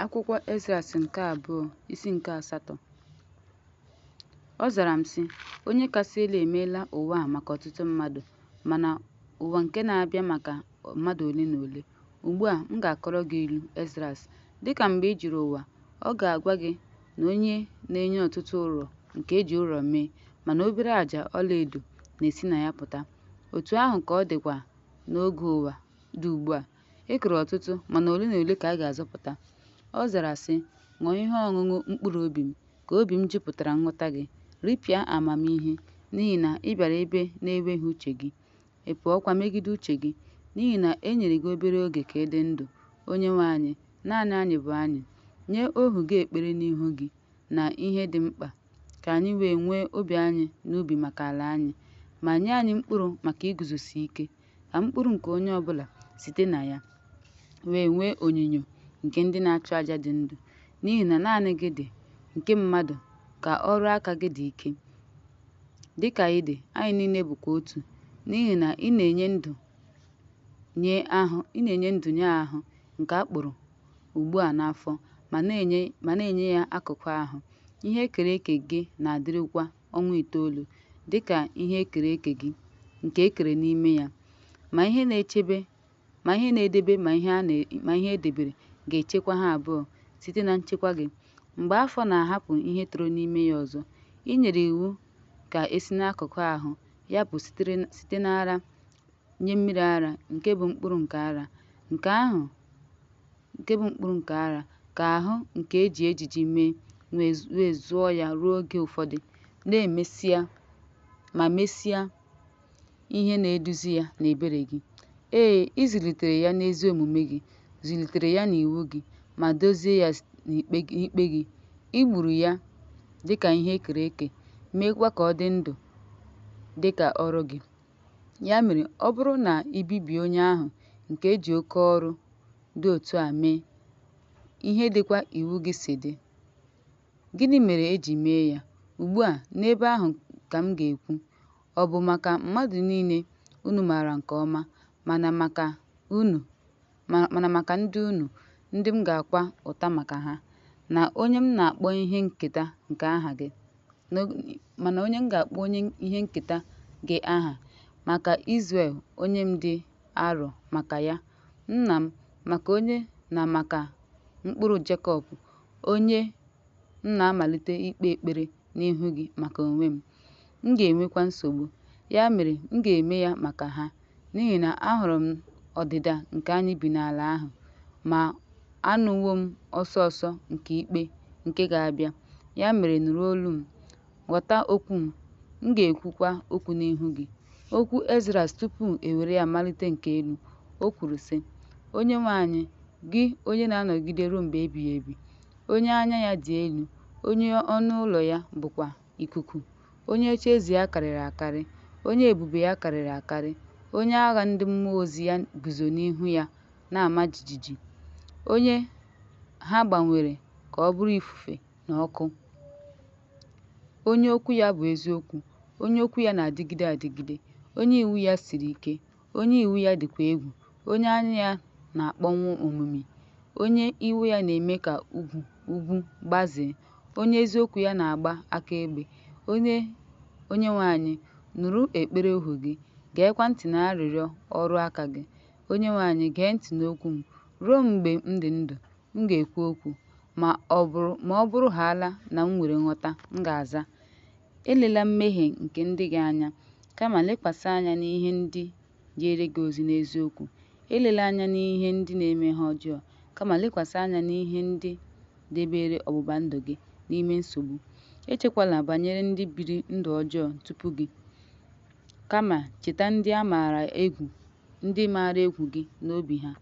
Akwụkwọ Ezras nke 2 isi nke 8. Ọ zara m sị, Onye kasị elu emeela ụwa a maka ọtụtụ mmadụ, mana ụwa nke na-abịa maka mmadụ ole na ole. Ugbu a m ga-akọrọ gị ilu Ezras. Dịka mgbe i jiri ụwa, ọ ga-agwa gị na onye na-enye ọtụtụ ụrọ nke eji ụrọ mee, mana obere àjà ọlaedo na-esi na ya pụta. Otu ahụ ka ọ dịkwa n'oge ụwa dị ugbu a. E kere ọtụtụ, mana ole na ole ka a ga-azọpụta. Ọ zara sị, ṅụọ ihe ọṅụṅụ mkpụrụ obi m, ka obi m jupụtara nghọta gị. Ripịa amamihe, n'ihi na ị bịara ebe na-enweghị uche gị. Ị pụọkwa megide uche gị, n'ihi na e nyere gị obere oge ka ị dị ndụ. Onyenwe anyị, naanị anyị bụ anyị. Nye ohu gị ekpere n'ihu gị na ihe dị mkpa, ka anyị wee nwee obi anyị n'ubi maka ala anyị, ma nye anyị mkpụrụ maka iguzosi ike, ka mkpụrụ nke onye ọbụla site na ya wee nwee onyinyo nke ndị na-achụ aja dị ndụ. N'ihi na naanị gị dị, nke mmadụ ka ọrụ aka gị dị ike. Dịka ị dị, anyị niile bụkwa otu, n'ihi na ị na-enye ndụ nye ahụ nke a kpụrụ ugbu a n'afọ, ma na-enye ya akụkụ ahụ. Ihe ekere eke gị na-adịrịkwa ọnwa 9, dịka ihe ekere eke gị nke e kere n'ime ya. Ma ihe na-edebe ma ihe edebere ga-echekwa ha abụọ site na nchekwa gị. Mgbe afọ na-ahapụ ihe toro n'ime ya ọzọ, i nyere iwu ka esi n'akụkụ ahụ ya bụ site n'ara nye mmiri ara nke bụ mkpụrụ nke ara, ka ahụ nke eji ejiji mee wee zụọ ya ruo oge ụfọdụ, ma mesịa ihe na-eduzi ya n'ebere gị. Ee, ị zụlitere ya n'ezi omume gị, zụlitere ya n'iwu gị, ma dozie ya n'ikpe gị. I gburu ya dịka ihe ekere eke, meekwa ka ọ dị ndụ dịka ọrụ gị. Ya mere, ọ bụrụ na i bibie onye ahụ nke e ji oke ọrụ dị otu a mee, ihe dịkwa iwu gị si dị, gịnị mere e ji mee ya? Ugbu a, n'ebe ahụ ka m ga-ekwu, ọ bụ maka mmadụ niile unu maara nke ọma, mana maka ndị unu, ndị m ga-akwa ụta maka ha, na onye m na-akpọ ihe nketa nke aha gị, aha, maka Izrel onye m dị arọ maka ya, nna m, maka onye na maka mkpụrụ Jekọb, onye m na-amalite ikpe ekpere n'ihu gị maka onwe m. M ga-enwekwa nsogbu, ya mere m ga-eme ya maka ha, n'ihi na ahụrụ m ọdịda nke anyị bi n'ala ahụ, ma anụwo m ọsọ ọsọ nke ikpe nke ga-abịa. Ya mere nụrụ olu m, ghọta okwu m. M ga-ekwukwa okwu n'ihu gị. Okwu Ezras tupu e were ya malite nke elu. O kwuru sị, Onyenwe anyị, gị onye na-anọgide ruo mgbe ebighị ebi, onye anya ya dị elu, onye ọnụ ụlọ ya bụkwa ikuku, onye ocheeze ya karịrị akarị, onye ebube ya karịrị akarị, onye agha ndị mmụọ ozi ya guzo n'ihu ya na-ama jijiji, onye ha gbanwere ka ọ bụrụ ifufe na ọkụ, onye okwu ya bụ eziokwu, onye okwu ya na-adịgide adịgide, onye iwu ya siri ike, onye iwu ya dịkwa egwu, onye anya ya na-akpọnwụ omimi, onye iwe ya na-eme ka ugwu gbazee, onye eziokwu ya na-agba akaebe. Onyenwe anyị, nụrụ ekpere ohu gị, geekwa ntị na arịrịọ ọrụ aka gị. Onyenwe anyị, gee ntị n'okwu m. Ruo mgbe m dị ndụ, m ga-ekwu okwu, ma ọ bụrụ haala na m nwere nghọta, m ga-aza. Elela mmehie nke ndị gị anya, kama lekwasị anya n'ihe ndị jere gị ozi n'eziokwu. Elela anya n'ihe ndị na-eme ha ọjọọ, kama lekwasị anya n'ihe ndị debere ọgbụgba ndụ gị n'ime nsogbu. Echekwala banyere ndị biri ndụ ọjọọ tupu gị, kama cheta ndị maara egwu gị n'obi ha.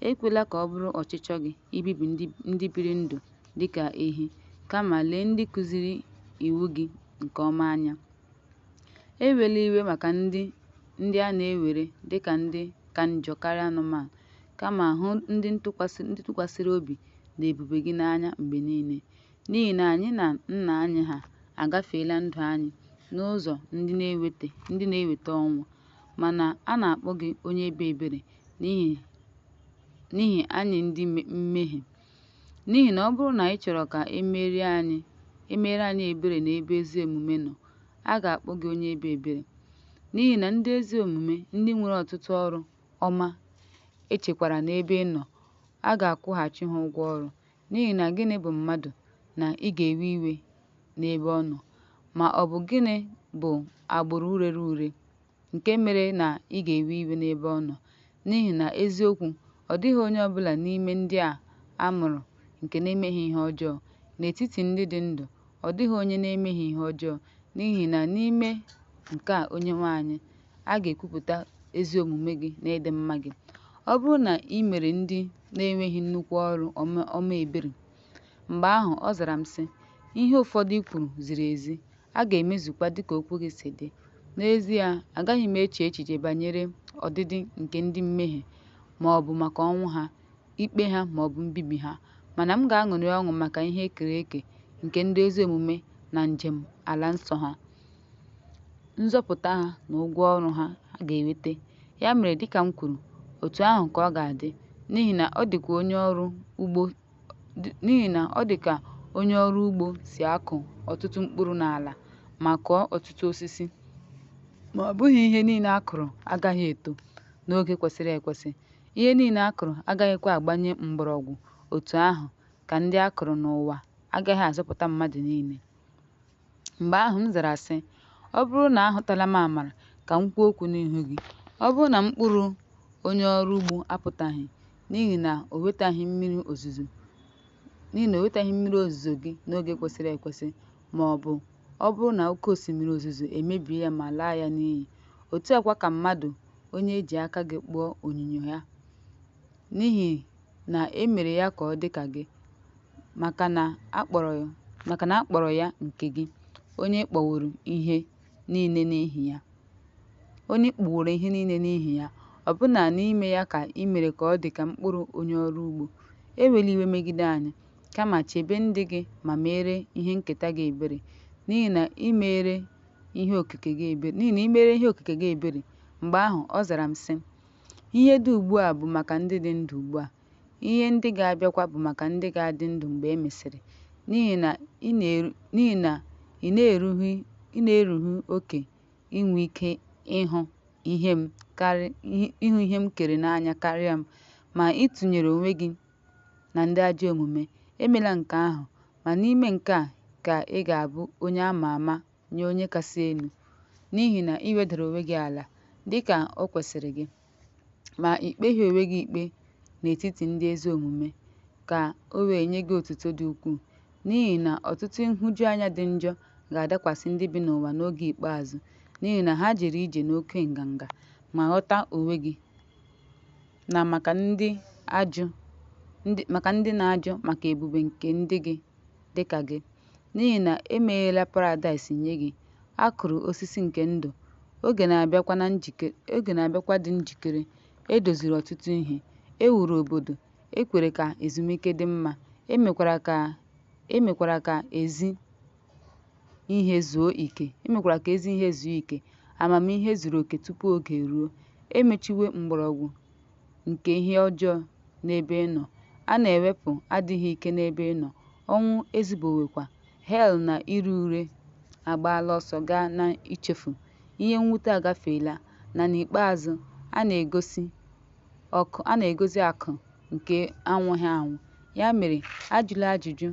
Ekwela ka ọ bụrụ ọchịchọ gị ibibi ndị biri ndụ dịka ehi, kama lee ndị kụziri iwu gị nke ọma anya. Ewela iwe maka ndị a na-ewere dịka ndị ka njọ karịa anụmanụ, kama hụ ndị tụkwasịrị obi na ebube gị n'anya mgbe niile. N'ihi na anyị na nna anyị ha agafeela ndụ anyị n'ụzọ ndị na-eweta ọnwụ, mana a na-akpọ gị onye ebere n'ihi anyị ndị mmehie. N'ihi na ọ bụrụ na anyị chọrọ ka e meere anyị ebere n'ebe ezi omume nọ, a ga-akpọ gị onye ebere. N'ihi na ndị ezi omume, ndị nwere ọtụtụ ọrụ ọma echekwara n'ebe ị nọ, a ga-akwụghachi ha ụgwọ ọrụ. N'ihi na gịnị bụ mmadụ na ị ga-ewe iwe n'ebe ọ nọ? Ma ọ bụ gịnị bụ agbụrụ rere ure nke mere na ị ga-ewe iwe n'ebe ọ nọ? N'ihi na eziokwu, ọ dịghị onye ọbụla n'ime ndị a mụrụ nke na-emeghị ihe ọjọọ. N'etiti ndị dị ndụ, ọ dịghị onye na-emeghị ihe ọjọọ. N'ihi na n'ime nke a Onyenwe anyị, a ga-ekwupụta ezi omume gị na ịdị mma gị. Ọ bụrụ na ị mere ndị na-enweghị nnukwu ọrụ ọma ebere, mgbe ahụ ọ zara m sị, ihe ụfọdụ i kwuru ziri ezi, a ga-emezukwa dịka okwu gị si dị. N'ezie, agaghị m eche echiche banyere ọdịdị nke ndị mmehie, ma ọ bụ maka ọnwụ ha, ikpe ha ma ọ bụ mbibi ha, mana m ga-aṅụrị ọṅụ maka ihe ekere eke nke ndị ezi omume na njem ala nsọ ha, nzọpụta ha na ụgwọ ọrụ ha ga-eweta. Ya mere, dịka m kwuru, otu ahụ ka ọ ga-adị, n'ihi na ọ dịka onye ọrụ ugbo si akụ ọtụtụ mkpụrụ n'ala ma kụọ ọtụtụ osisi, ma ọ bụghị ihe niile a kụrụ agaghị eto n'oge kwesịrị ekwesị. Ihe niile a kụrụ agaghịkwa agbanye mgbọrọgwụ. Otu ahụ ka ndị a kụrụ n'ụwa agaghị azọpụta mmadụ niile. Mgbe ahụ m zara sị, ọ bụrụ na ahụtala m amara ka m kwuo okwu n'ihu gị, ọ bụrụ na mkpụrụ onye ọrụ ugbo apụtaghị n'ihi na o wetaghị mmiri ozuzo gị n'oge kwesịrị ekwesị, ma ọ bụrụ na oke osimiri ozuzo emebie ya ma laa ya n'iyi, otu a kwa ka mmadụ onye eji aka gị kpụọ onyinyo ya, n'ihi na e mere ya ka ọ dị ka gị, maka na a kpọrọ ya nke gị, onye kpọworo ihe niile n'ihi ya, ọbụna n'ime ya ka i mere ka ọ dị ka mkpụrụ onye ọrụ ugbo. Ewela iwe megide anyị, kama chebe ndị gị ma meere ihe nketa gị ebere, n'ihi na i meere ihe okike gị ebere. Mgbe ahụ ọ zara m sị, ihe dị ugbu a bụ maka ndị dị ndụ ugbu a, ihe ndị ga-abịakwa bụ maka ndị ga-adị ndụ mgbe e mesịrị. N'ihi na ị na-erughị oke inwe ike ịhụ ihe m kere n'anya karịa m, ma ị tụnyere onwe gị na ndị ajọ omume. Emela nke ahụ, ma n'ime nke a ka ị ga-abụ onye a ma ama nye onye kasị elu, n'ihi na ị wedara onwe gị ala dị ka o kwesịrị gị, ma ị kpeghị onwe gị ikpe n'etiti ndị ezi omume, ka o wee nye gị otuto dị ukwuu. N'ihi na ọtụtụ nhụjuanya dị njọ ga-adakwasị ndị bi n'ụwa n'oge ikpeazụ, n'ihi na ha jere ije n'oke nganga, ma ghọta onwe gị na maka ndị na-ajụ maka ebube nke ndị gị dị ka gị. N'ihi na e megheela paradaịs nye gị, a kụrụ osisi nke ndụ, oge na-abịakwa dị njikere, e doziri ọtụtụ ihe, e wuru obodo, e kwere ka ezumike dị mma, e mekwara ka ezi ihe zuo ike, amamihe zuru oke tupu oge eruo. E mechiwo mgbọrọgwụ nke ihe ọjọọ n'ebe ị nọ, a na-ewepụ adịghị ike n'ebe ị nọ, ọnwụ ezubowekwa, hel na ire ure agbaala ọsọ gaa na ichefu, ihe mwute agafeela, na n'ikpeazụ a na-egosi akụ nke anwụghị anwụ. Ya mere, ajụla ajụjụ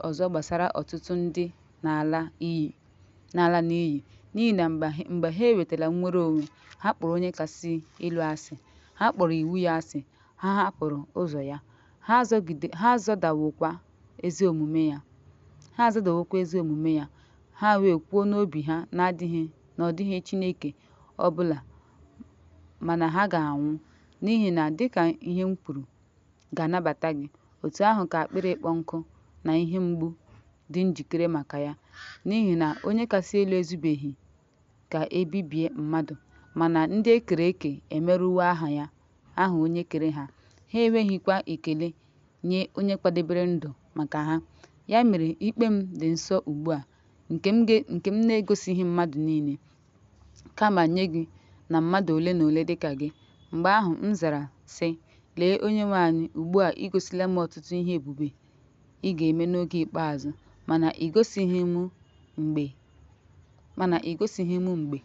ọzọ gbasara ọtụtụ ndị na-ala n'iyi, n'ihi na mgbe ha enwetala nnwere onwe, ha kpọrọ onye kasị elu asị, ha kpọrọ iwu ya asị, ha hapụrụ ụzọ ya, ha azọdawokwa ezi omume ya, ha wee kwuo n'obi ha na ọ dịghị Chineke ọbụla, mana ha ga-anwụ. N'ihi na dịka ihe m kwuru ga-anabata gị, otu ahụ ka akpịrị ịkpọ nkụ na ihe mgbu dị njikere maka ya. N'ihi na onye kasị elu ezubeghị ka e bibie mmadụ, mana ndị e kere eke emerụwo aha onye kere ha. Ha enweghịkwa ekele nye onye kwadebere ndụ maka ha. Ya mere, ikpe m dị nsọ ugbu a, nke m na-egosighị mmadụ niile, kama nye gị na mmadụ ole na ole dịka gị. Mgbe ahụ m zara sị, lee Onyenwe anyị, ugbu a i gosila m ọtụtụ ihe ebube ị ga-eme n'oge ikpeazụ mana ị gosighị m mgbe.